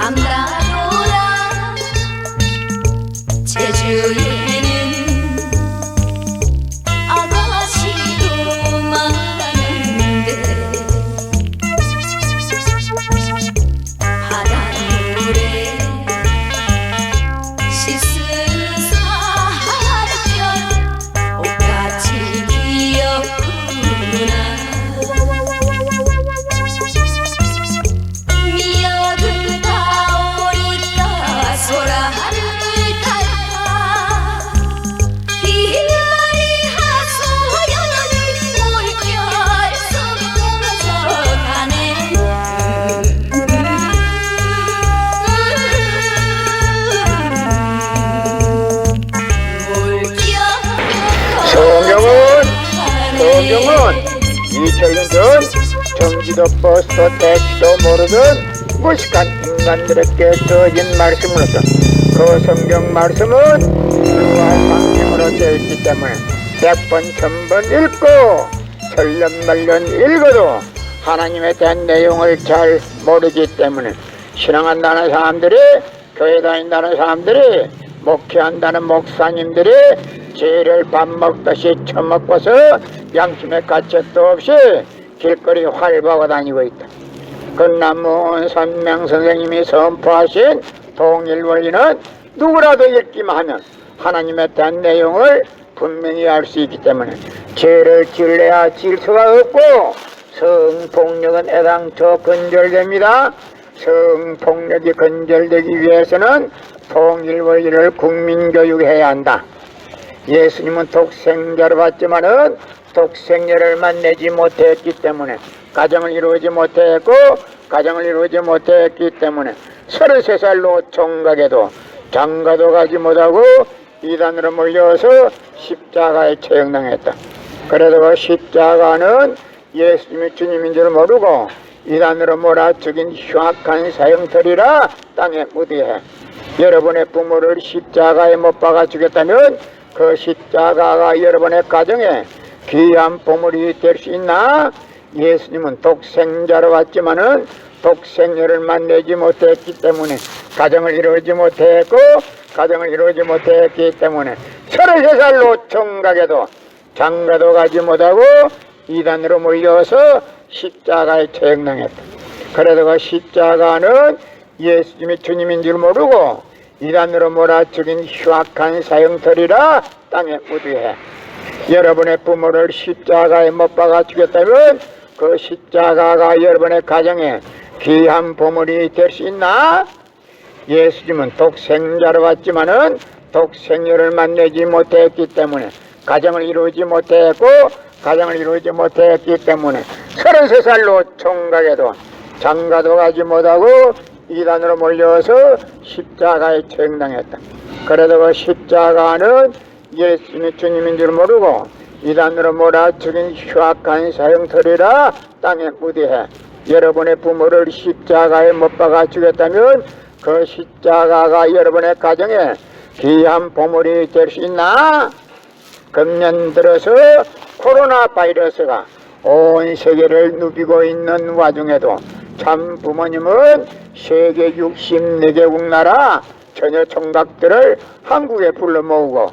밤다도라 제주에는 아가씨도 많은데 바닷물에 씻은 사람 옷같이 귀엽구나. 미역을 타오리까 소라를 탈까 비말이 하소연을 물결 속에 떨어져 가네. 성경은 2000년 전 경기도 버스도 택시도 모르던 무식한 인간들에게 주어진 말씀으로서 그 성경 말씀은 불과 상징으로 되어 있기 때문에 100번 1000번 읽고 천년만년 읽어도 하나님에 대한 내용을 잘 모르기 때문에 신앙한다는 사람들이, 교회 다닌다는 사람들이, 목회한다는 목사님들이 죄를 밥 먹듯이 처먹고서 양심의 가책도 없이 길거리 활보하고 다니고 있다. 건남문 선명 선생님이 선포하신 통일 원리는 누구라도 읽기만 하면 하나님에 대한 내용을 분명히 알 수 있기 때문에 죄를 지을래야 지을 수가 없고 성폭력은 애당초 건절됩니다. 성폭력이 건절되기 위해서는 통일 원리를 국민교육해야 한다. 예수님은 독생자를 받지만은 독생녀를 만나지 못했기 때문에 가정을 이루지 못했고 가정을 이루지 못했기 때문에 33살로 총각에도 장가도 가지 못하고 이단으로 몰려서 십자가에 처형당했다. 그래도 그 십자가는 예수님이 주님인 줄 모르고 이단으로 몰아 죽인 흉악한 사형터리라 땅에 묻어야 해. 여러분의 부모를 십자가에 못 박아 죽였다면 그 십자가가 여러분의 가정에 귀한 보물이 될 수 있나? 예수님은 독생자로 왔지만은 독생녀를 만나지 못했기 때문에 가정을 이루지 못했고 가정을 이루지 못했기 때문에 33살로 총각에도 장가도 가지 못하고 이단으로 몰려서 십자가에 처형당했다. 그래도 그 십자가는 예수님이 주님인 줄 모르고 이단으로 몰아 죽인 흉악한 사형터리라 땅에 묻어야 해. 여러분의 부모를 십자가에 못 박아 죽였다면 그 십자가가 여러분의 가정에 귀한 보물이 될 수 있나? 예수님은 독생자로 왔지만은 독생녀를 만나지 못했기 때문에 가정을 이루지 못했고 가정을 이루지 못했기 때문에 33살로 총각에도 장가도 가지 못하고 이단으로 몰려서 십자가에 처형당했다. 그래도 그 십자가는 예수님이 주님인 줄 모르고 이단으로 몰아 죽인 흉악한 사형터리라 땅에 묻어야 해. 여러분의 부모를 십자가에 못 박아 죽였다면 그 십자가가 여러분의 가정에 귀한 보물이 될 수 있나? 금년 들어서 코로나 바이러스가 온 세계를 누비고 있는 와중에도 참 부모님은 세계 64개국 나라 처녀 총각들을 한국에 불러 모으고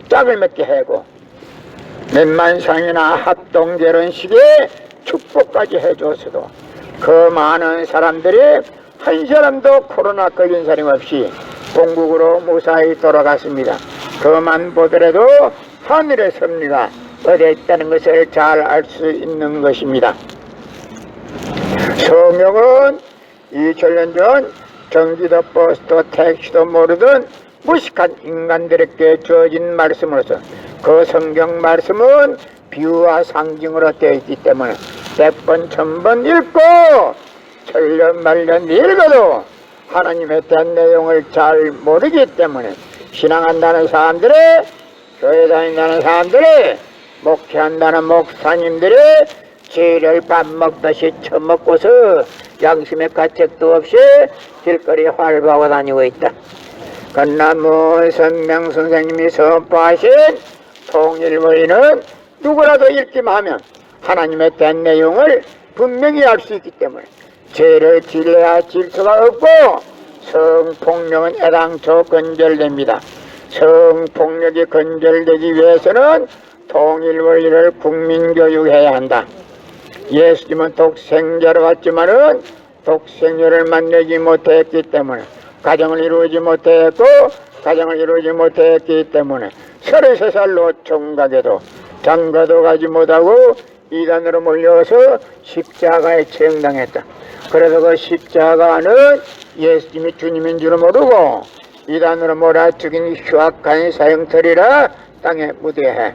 짝을 맺게 하고 몇만상이나 합동결혼식에 축복까지 해줬어도 그 많은 사람들이 한 사람도 코로나 걸린 사람 없이 본국으로 무사히 돌아갔습니다. 그만 보더라도 하늘의 섭리가 어디에 있다는 것을 잘 알 수 있는 것입니다. 성경은 2000년 전 경기도 버스도 택시도 모르던 무식한 인간들에게 주어진 말씀으로서 그 성경 말씀은 비유와 상징으로 되어 있기 때문에 100번 1000번 읽고 천년만년 읽어도 하나님에 대한 내용을 잘 모르기 때문에 신앙한다는 사람들이, 교회 다닌다는 사람들이, 목회한다는 목사님들이 죄를 밥 먹듯이 처먹고서 양심의 가책도 없이 길거리 활보하고 다니고 있다. 건남문 선명 선생님이 선포하신 통일원리는 누구라도 읽기만 하면 하나님에 대한 내용을 분명히 알 수 있기 때문에 죄를 지을래야 지을 수가 없고 성폭력은 애당초 건절됩니다. 성폭력이 건절되기 위해서는 통일원리를 국민교육해야 한다. 예수님은 독생자로 왔지만은 독생자를 만나지 못했기 때문에 가정을 이루지 못했고 가정을 이루지 못했기 때문에 33살로 총각에도 장가도 가지 못하고 이단으로 몰려서 십자가에 처형당했다. 그래서 그 십자가는 예수님이 주님인 줄 모르고 이단으로 몰아 죽인 흉악한 사형터리라 땅에 묻어해.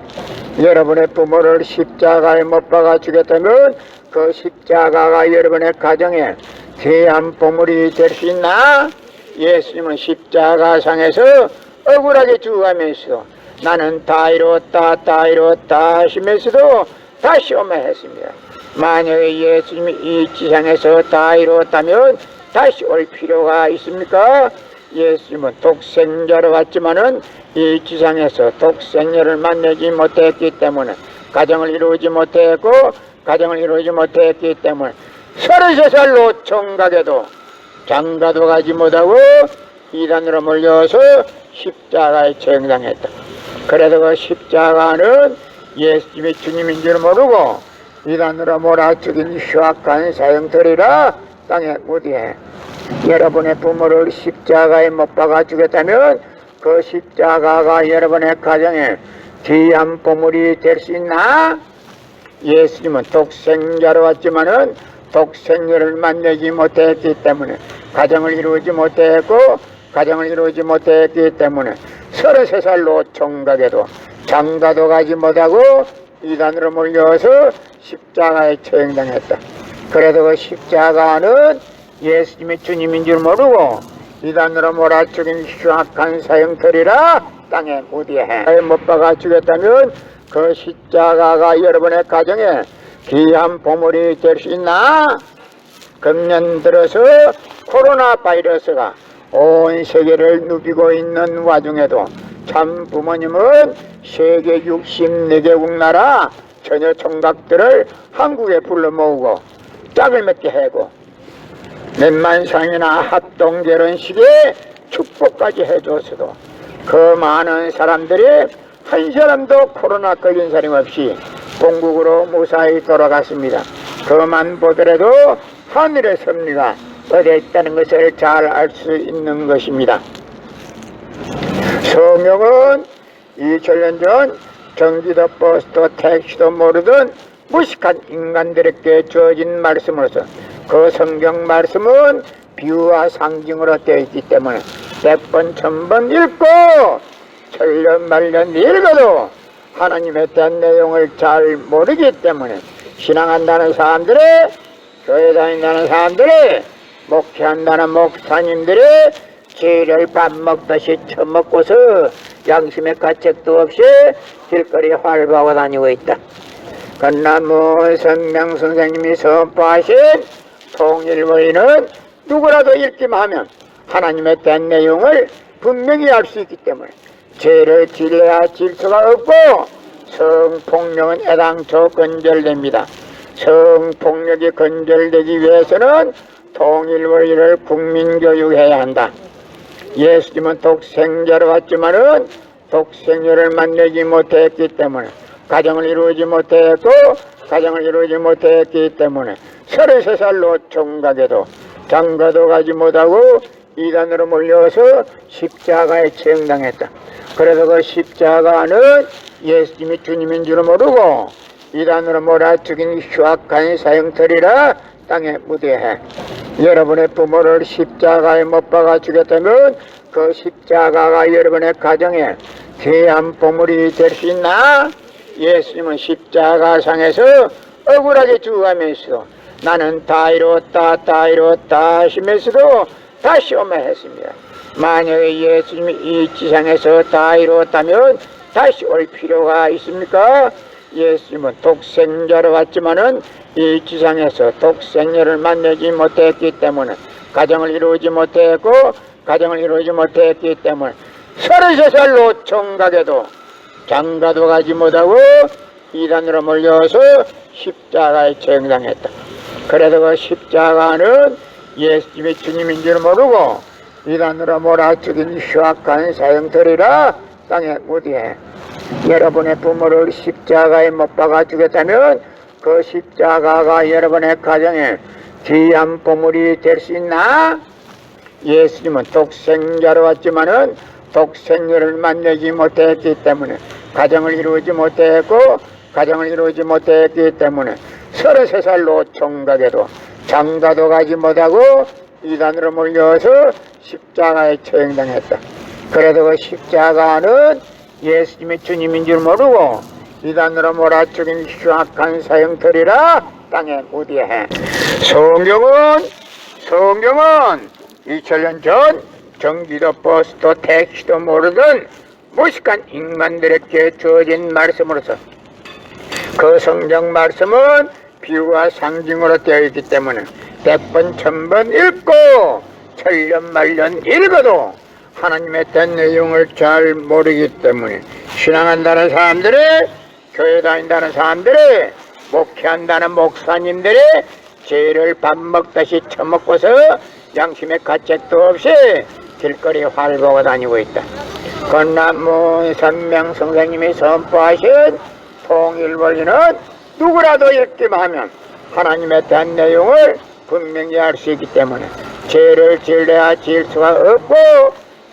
여러분의 부모를 십자가에 못 박아 죽였다면 그 십자가가 여러분의 가정에 귀한 보물이 될 수 있나? 예수님은 십자가상에서 억울하게 죽어가면서 나는 다 이루었다 다 이루었다 하시면서도 다시 오매 했습니다. 만약에 예수님이 이 지상에서 다 이루었다면 다시 올 필요가 있습니까? 예수님은 독생자로 왔지만은 이 지상에서 독생자를 만나지 못했기 때문에 가정을 이루지 못했고 가정을 이루지 못했기 때문에 33살로 총각에도 장가도 가지 못하고 이단으로 몰려서 십자가에 처형당했다. 그래서 그 십자가는 예수님이 주님인 줄 모르고 이단으로 몰아 죽인 흉악한 사형터리라 땅에 묻어해. 여러분의 부모를 십자가에 못 박아 죽였다면 그 십자가가 여러분의 가정에 귀한 보물이 될 수 있나? 예수님은 독생자로 왔지만은 독생자를 만나지 못했기 때문에 가정을 이루지 못했고 가정을 이루지 못했기 때문에 33살로 총각에도 장가도 가지 못하고 이단으로 몰려서 십자가에 처형당했다. 그래도 그 십자가는 예수님이 주님인 줄 모르고 이단으로 몰아 죽인 흉악한 사형터리라 땅에 묻어해. 못 박아 죽였다면 그 십자가가 여러분의 가정에 귀한 보물이 될 수 있나? 금년 들어서 코로나 바이러스가 온 세계를 누비고 있는 와중에도 참 부모님은 세계 64개국 나라 처녀 총각들을 한국에 불러 모으고 짝을 맺게 하고 몇만 상이나 합동 결혼식에 축복까지 해줬어도 그 많은 사람들이 한 사람도 코로나 걸린 사람 없이 본국으로 무사히 돌아갔습니다. 그만 보더라도 하늘의 섭리가 어디에 있다는 것을 잘 알 수 있는 것입니다. 성경은 2000년 전 경기도 버스도 택시도 모르던 무식한 인간들에게 주어진 말씀으로서 그 성경 말씀은 비유와 상징으로 되어 있기 때문에 100번 1000번 읽고 천년 만년 읽어도 하나님에 대한 내용을 잘 모르기 때문에 신앙한다는 사람들이 교회 다닌다는 사람들이 목회한다는 목사님들이 죄를 밥 먹듯이 처먹고서 양심의 가책도 없이 길거리에 활보하고 다니고 있다. 그러나 성명 선생님이 선포하신 통일원리는 누구라도 읽기만 하면 하나님에 대한 내용을 분명히 알 수 있기 때문에 죄를 질러야 질서가 없고 성폭력은 애당초 건절됩니다. 성폭력이 건절되기 위해서는 통일원리를 국민교육해야 한다. 예수님은 독생자로 왔지만은 독생자를 만나지 못했기 때문에 가정을 이루지 못했고 가정을 이루지 못했기 때문에 33살로 총각에도 장가도 가지 못하고 이단으로 몰려서 십자가에 처형당했다. 그래서 그 십자가는 예수님이 주님인 줄 모르고 이단으로 몰아 죽인 흉악한 사형터리라 땅에 묻어해. 여러분의 부모를 십자가에 못 박아 죽였다면 그 십자가가 여러분의 가정에 귀한 보물이 될 수 있나? 예수님은 십자가상에서 억울하게 죽어가면서 나는 다 이루었다 다 이루었다 하시면서도 다시 오매 했습니다. 만약에 예수님이 이 지상에서 다 이루었다면 다시 올 필요가 있습니까? 예수님은 독생자로 왔지만은 이 지상에서 독생자를 만나지 못했기 때문에 가정을 이루지 못했고 가정을 이루지 못했기 때문에 33살로 총각에도 장가도 가지 못하고 이단으로 몰려서 십자가에 처형당했다. 그래서 그 십자가는 예수님이 주님인 줄 모르고 이단으로 몰아죽인 흉악한 사형터리라 땅에 묻게. 여러분의 부모를 십자가에 못 박아 죽였다면 그 십자가가 여러분의 가정에 귀한 보물이 될 수 있나? 예수님은 독생자로 왔지만은 독생녀를 만나지 못했기 때문에 가정을 이루지 못했고 가정을 이루지 못했기 때문에 33살로 총각에도 장가도 가지 못하고 이단으로 몰려서 십자가에 처형당했다. 그래도 그 십자가는 예수님이 주님인 줄 모르고 이단으로 몰아죽인 흉악한 사형터리라 땅에 묻게. 성경은 2000년 전 전기도 버스도 택시도 모르던 무식한 인간들에게 주어진 말씀으로서 그 성경 말씀은 비유와 상징으로 되어 있기 때문에 100번 1000번 읽고 천년만년 읽어도 하나님의 된 내용을 잘 모르기 때문에 신앙한다는 사람들이, 교회 다닌다는 사람들이, 목회한다는 목사님들이 죄를 밥 먹다시 처먹고서 양심의 가책도 없이 길거리에 활보고 다니고 있다. 그러나 문선명 선생님이 선포하신 통일원리는 누구라도 읽기만 하면 하나님에 대한 내용을 분명히 알 수 있기 때문에 죄를 지을래야 지을 수가 없고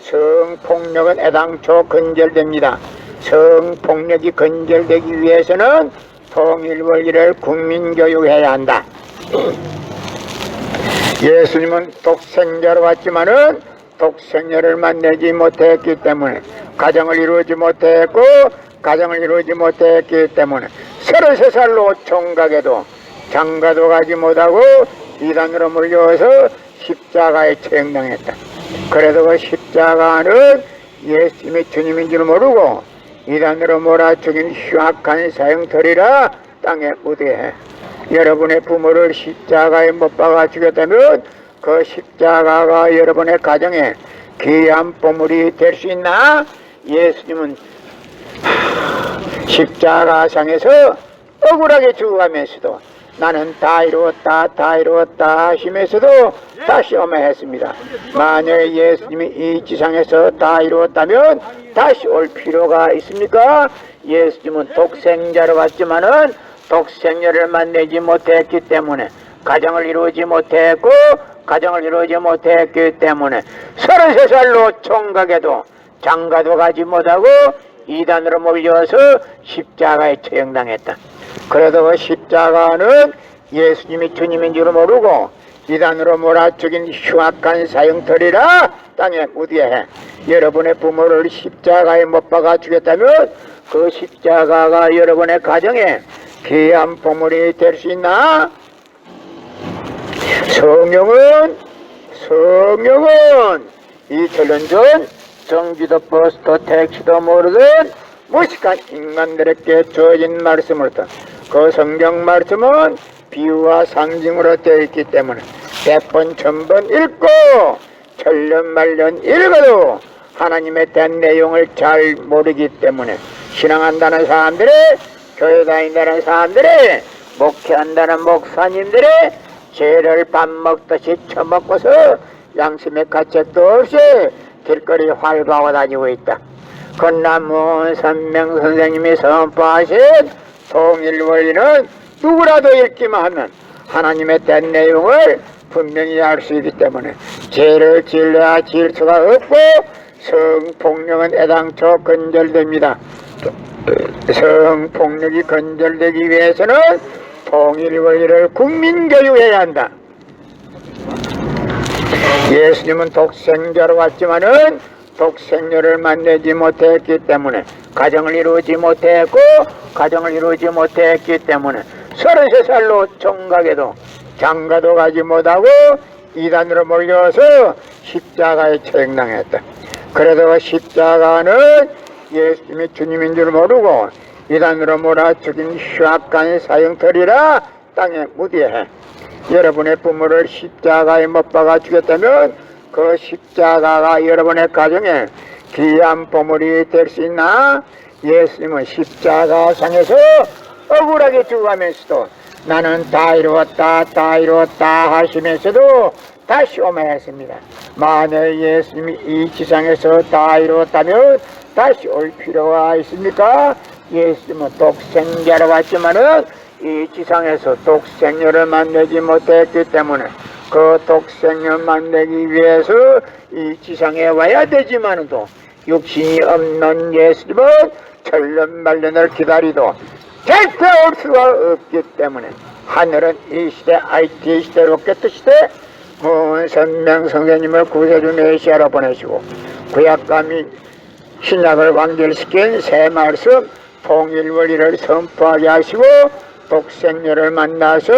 성폭력은 애당초 근절됩니다. 성폭력이 근절되기 위해서는 통일원리를 국민교육해야 한다. 예수님은 독생자로 왔지만은 독생녀를 만나지 못했기 때문에 가정을 이루지 못했고 가정을 이루지 못했기 때문에 33살로 총각에도 장가도 가지 못하고 이단으로 몰려서 십자가에 처형당했다. 그래도 그 십자가는 예수님이 주님인 줄 모르고 이단으로 몰아죽인 흉악한 사형터리라 땅에 묻게. 여러분의 부모를 십자가에 못 박아 죽였다면 그 십자가가 여러분의 가정에 귀한 보물이 될 수 있나? 예수님은 십자가상에서 억울하게 죽어가면서도 나는 다 이루었다 하시면서도 다시 어머했습니다. 만약에 예수님이 이 지상에서 다 이루었다면 다시 올 필요가 있습니까? 예수님은 독생자로 왔지만은 독생녀를 만나지 못했기 때문에 가정을 이루지 못했고 가정을 이루지 못했기 때문에 33살로 총각에도 장가도 가지 못하고 이단으로 몰려서 십자가에 처형당했다. 그래도 그 십자가는 예수님이 주님인 줄 모르고 이단으로 몰아죽인 흉악한 사형터리라 땅에 묻게. 여러분의 부모를 십자가에 못 박아 죽였다면 그 십자가가 여러분의 가정에 귀한 보물이 될 수 있나? 성경은 2000년 전 전기도 버스도 택시도 모르던 무식한 인간들에게 주어진 말씀으로부터 그 성경 말씀은 비유와 상징으로 되어 있기 때문에 100번 1000번 읽고 천년만년 읽어도 하나님에 대한 내용을 잘 모르기 때문에 신앙한다는 사람들이, 교회 다닌다는 사람들이, 목회한다는 목사님들이 죄를 밥 먹듯이 처먹고서 양심의 가책도 없이 길거리 활보하고 다니고 있다. 그러나 문선명 선생님이 선포하신 통일원리는 누구라도 읽기만 하면 하나님에 대한 내용을 분명히 알 수 있기 때문에 죄를 지을래야 지을 수가 없고 성폭력은 애당초 근절됩니다. 성폭력이 근절되기 위해서는 통일원리를 국민교육해야 한다. 예수님은 독생자로 왔지만은 독생녀를 만나지 못했기 때문에 가정을 이루지 못했고 가정을 이루지 못했기 때문에 33살로 총각에도 장가도 가지 못하고 이단으로 몰려서 십자가에 처형당했다. 그래도 십자가는 예수님이 주님인 줄 모르고 이단으로 몰아죽인 흉악한 사형터리라 땅에 묻게. 여러분의 부모를 십자가에 못 박아 죽였다면 그 십자가가 여러분의 가정에 귀한 보물이 될 수 있나? 예수님은 십자가상에서 억울하게 죽어가면서도 나는 다 이루었다 하시면서도 다시 오면 했습니다. 만약 예수님이 이 지상에서 다 이루었다면 다시 올 필요가 있습니까? 예수님은 독생자로 왔지만은 이 지상에서 독생녀를 만나지 못했기 때문에 그 독생녀를 만나기 위해서 이 지상에 와야 되지만도 육신이 없는 예수님은 천년만년을 기다리도 절대 올 수가 없기 때문에 하늘은 이 시대 IT 시대 로켓 시대 선명 선생님을 구세주 메시아로 보내시고 구약과 신약을 완결시킨 새 말씀 통일 원리를 선포하게 하시고 독생녀를 만나서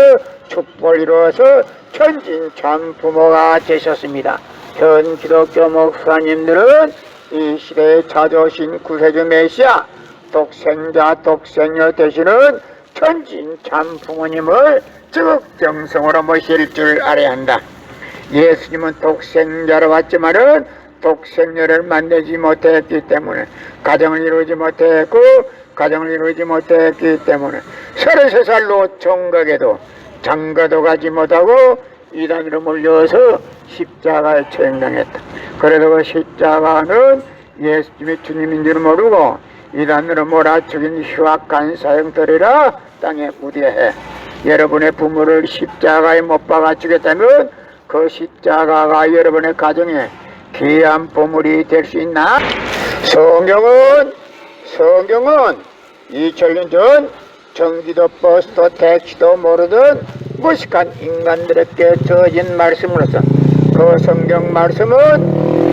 축복을 이루어서 천진 참 부모가 되셨습니다. 현 기독교 목사님들은 이 시대에 찾아오신 구세주 메시아 독생자 독생녀 되시는 천진 참 부모님을 적극정성으로 모실 줄 알아야 한다. 예수님은 독생자로 왔지만은 독생녀를 만나지 못했기 때문에 가정을 이루지 못했고 가정을 이루지 못했기 때문에 33살로 총각에도 장가도 가지 못하고 이단으로 몰려서 십자가에 처형당했다. 그래도 그 십자가는 예수님이 주님인 줄 모르고 이단으로 몰아죽인 흉악한 사형들이라 땅에 묻어해. 여러분의 부모를 십자가에 못 박아 주겠다면 그 십자가가 여러분의 가정에 귀한 보물이 될 수 있나? 성경은 2000년 전 전기도 버스도 택시도 모르던 무식한 인간들에게 주어진 말씀으로서 그 성경 말씀은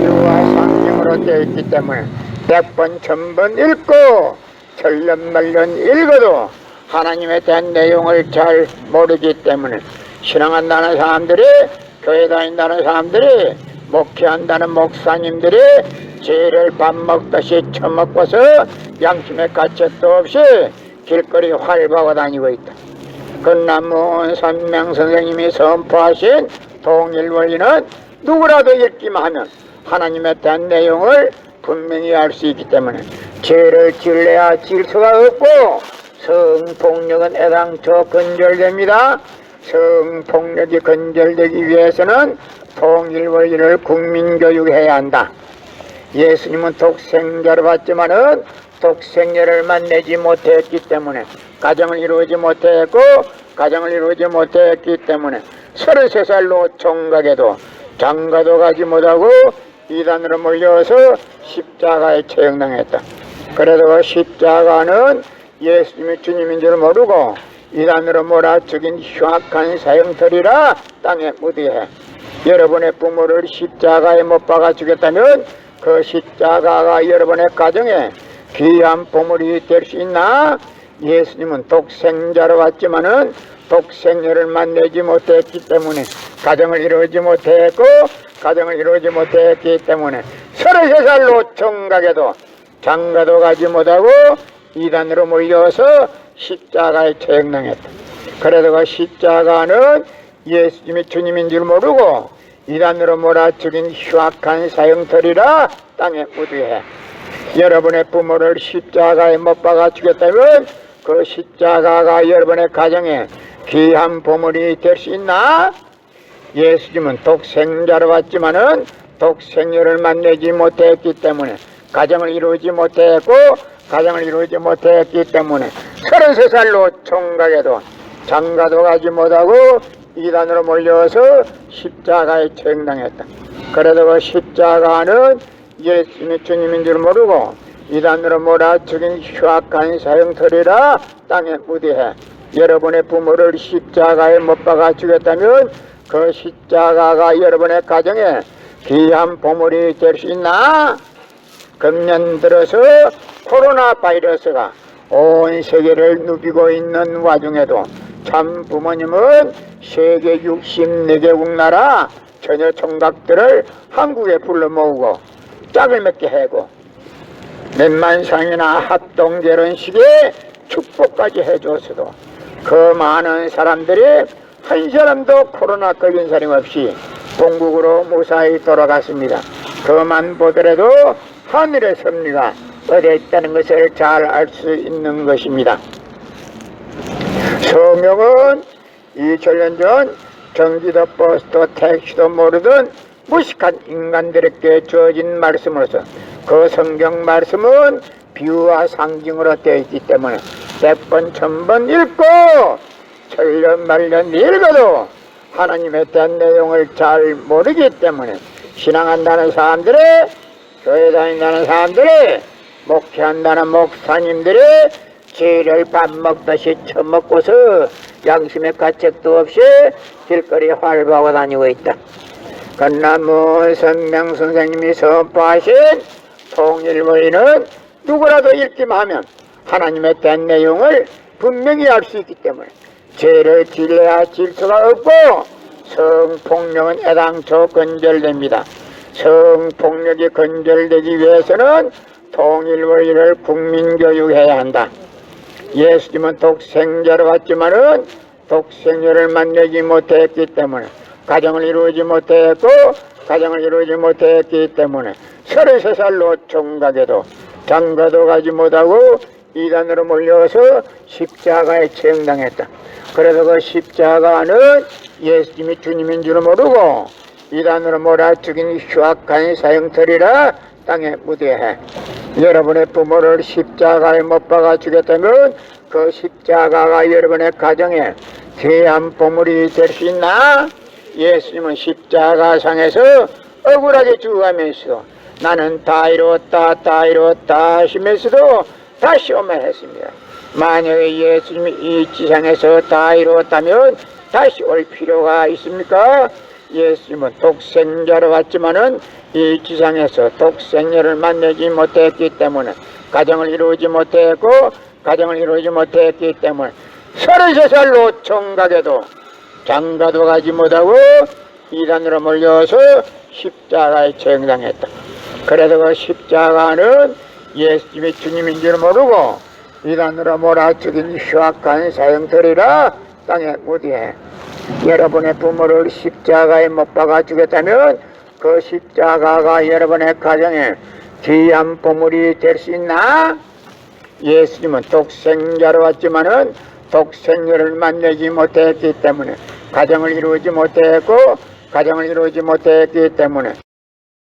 유아 성경으로 되어 있기 때문에 100번 1000번 읽고 천년만년 읽어도 하나님에 대한 내용을 잘 모르기 때문에 신앙한다는 사람들이 교회 다닌다는 사람들이 목회한다는 목사님들이 죄를 밥 먹듯이 처먹고서 양심의 가책도 없이 길거리 활보하고 다니고 있다. 건남문 선명 선생님이 선포하신 통일 원리는 누구라도 읽기만 하면 하나님에 대한 내용을 분명히 알 수 있기 때문에 죄를 지을래야 지을 수가 없고 성폭력은 애당초 건절됩니다. 성폭력이 건절되기 위해서는 통일 원리를 국민교육해야 한다. 예수님은 독생자로 왔지만은 독생녀를 만나지 못했기 때문에 가정을 이루지 못했고 가정을 이루지 못했기 때문에 33살로 총각에도 장가도 가지 못하고 이단으로 몰려서 십자가에 처형당했다. 그래도 그 십자가는 예수님이 주님인 줄 모르고 이단으로 몰아 죽인 흉악한 사형터리라 땅에 묻어해. 여러분의 부모를 십자가에 못 박아 주겠다면 그 십자가가 여러분의 가정에 귀한 보물이 될 수 있나? 예수님은 독생자로 왔지만은 독생녀를 만나지 못했기 때문에 가정을 이루지 못했고 가정을 이루지 못했기 때문에 33살로 총각에도 장가도 가지 못하고 이단으로 몰려서 십자가에 처형당했다. 그래도 그 십자가는 예수님이 주님인 줄 모르고 이단으로 몰아 죽인 흉악한 사형터리라 땅에 묻어해. 여러분의 부모를 십자가에 못 박아 주겠다면 그 십자가가 여러분의 가정에 귀한 보물이 될 수 있나? 예수님은 독생자로 왔지만은 독생녀를 만나지 못했기 때문에 가정을 이루지 못했고 가정을 이루지 못했기 때문에 33살로 총각에도 장가도 가지 못하고 이단으로 몰려서 십자가에 처형당했다. 그래도 그 십자가는 예수님이 주님인 줄 모르고 이단으로 몰아 죽인 흉악한 사형터리라 땅에 묻어해. 여러분의 부모를 십자가에 못 박아 주겠다면 그 십자가가 여러분의 가정에 귀한 보물이 될 수 있나? 금년 들어서 코로나 바이러스가 온 세계를 누비고 있는 와중에도 참 부모님은 세계 64개국 나라 처녀 총각들을 한국에 불러 모으고 짝을 맺게 하고 몇만상이나 합동 결혼식에 축복까지 해줬어도 그 많은 사람들이 한 사람도 코로나 걸린 사람 없이 본국으로 무사히 돌아갔습니다. 그만 보더라도 하늘의 섭리가 어디에 있다는 것을 잘 알 수 있는 것입니다. 성경은 2000년 전 경기도 버스도 택시도 모르던 무식한 인간들에게 주어진 말씀으로서 그 성경 말씀은 비유와 상징으로 되어 있기 때문에 100번 1000번 읽고 천년 말년 읽어도 하나님에 대한 내용을 잘 모르기 때문에 신앙한다는 사람들이, 교회 다닌다는 사람들이, 목회한다는 목사님들이 지를 밥 먹듯이 처먹고서 양심의 가책도 없이 길거리에 활보하고 다니고 있다. 건나무 선명 선생님이 선포하신 통일부인은 누구라도 읽기만 하면 하나님에 대한 내용을 분명히 알 수 있기 때문에 죄를 질러야 질서가 없고 성폭력은 애당초 건절됩니다. 성폭력이 건절되기 위해서는 통일부인을 국민교육해야 한다. 예수님은 독생자로 왔지만은 독생자를 만나지 못했기 때문에 가정을 이루지 못했고 가정을 이루지 못했기 때문에 33살로 총각에도 장가도 가지 못하고 이단으로 몰려서 십자가에 처형당했다. 그래서 그 십자가는 예수님이 주님인 줄 모르고 이단으로 몰아 죽인 흉악한 사형터리라 땅에 묻어야 해. 여러분의 부모를 십자가에 못 박아 죽였다면 그 십자가가 여러분의 가정에 귀한 보물이 될 수 있나? 예수님은 십자가상에서 억울하게 죽어가면서 나는 다 이루었다 다 이루었다 하시면서도 다시 오면했습니다. 만약에 예수님이 이 지상에서 다 이루었다면 다시 올 필요가 있습니까? 예수님은 독생자로 왔지만은 이 지상에서 독생자를 만나지 못했기 때문에 가정을 이루지 못했고 가정을 이루지 못했기 때문에 33살로 총각에도 장가도 가지 못하고 이단으로 몰려서 십자가에 처형당했다. 그래서 그 십자가는 예수님이 주님인 줄 모르고 이단으로 몰아 죽인 흉악한 사형터리라 땅에 묻어야. 여러분의 부모를 십자가에 못 박아 죽였다면 그 십자가가 여러분의 가정에 귀한 보물이 될 수 있나? 예수님은 독생자로 왔지만은 독생자를 만나지 못했기 때문에 가정을 이루지 못했고 가정을 이루지 못했기 때문에